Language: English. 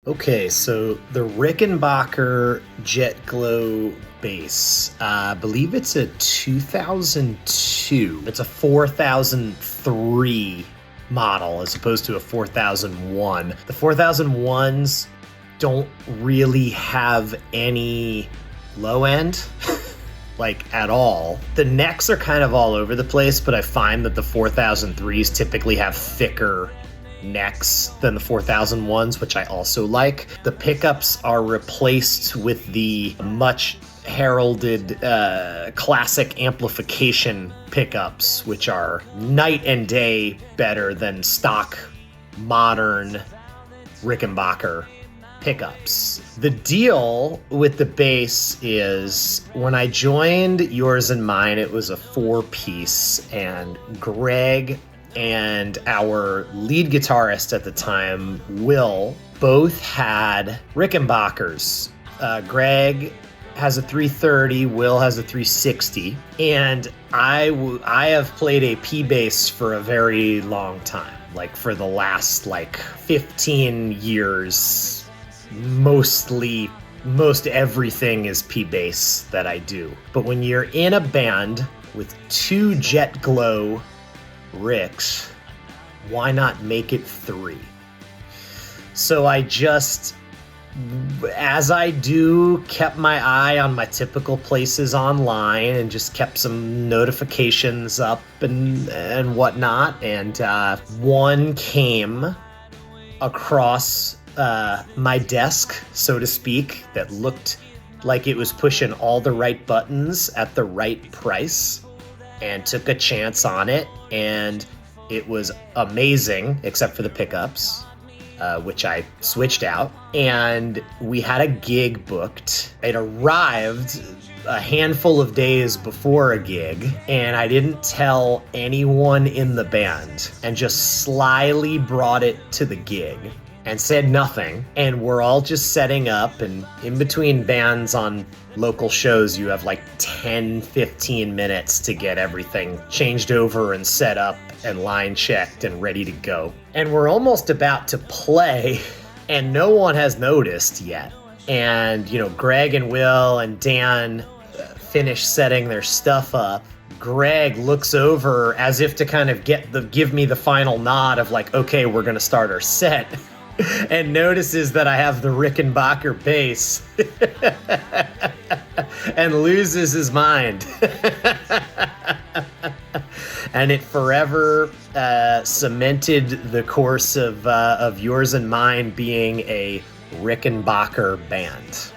Okay, so the Rickenbacker Jet Glow bass, I believe it's a 2002. It's a 4003 model as opposed to a 4001. The 4001s don't really have any low end. Like at all. The necks are kind of all over the place, but I find that the 4003s typically have thicker necks than the 4001s, which I also like. The pickups are replaced with the much heralded classic amplification pickups, which are night and day better than stock modern Rickenbacker pickups. The deal with the bass is when I joined Yours and Mine, it was a 4-piece, and Greg and our lead guitarist at the time, Will, both had Rickenbackers. Greg has a 330, Will has a 360, and I have played a P bass for a very long time, like for the last 15 years. Most everything is P bass that I do. But when you're in a band with 2 Jet Glow Ricks, why not make it 3? So I just, as I do, kept my eye on my typical places online and just kept some notifications up and whatnot. And one came across my desk, so to speak, that looked like it was pushing all the right buttons at the right price, and took a chance on it, and it was amazing, except for the pickups, which I switched out, and we had a gig booked. It arrived a handful of days before a gig, and I didn't tell anyone in the band, and just slyly brought it to the gig and said nothing. And we're all just setting up, and in between bands on local shows, you have 10-15 minutes to get everything changed over and set up and line checked and ready to go. And we're almost about to play, and no one has noticed yet. And Greg and Will and Dan finish setting their stuff up. Greg looks over as if to kind of give me the final nod of okay, we're gonna start our set. And notices that I have the Rickenbacker bass and loses his mind. And it forever cemented the course of Yours and Mine being a Rickenbacker band.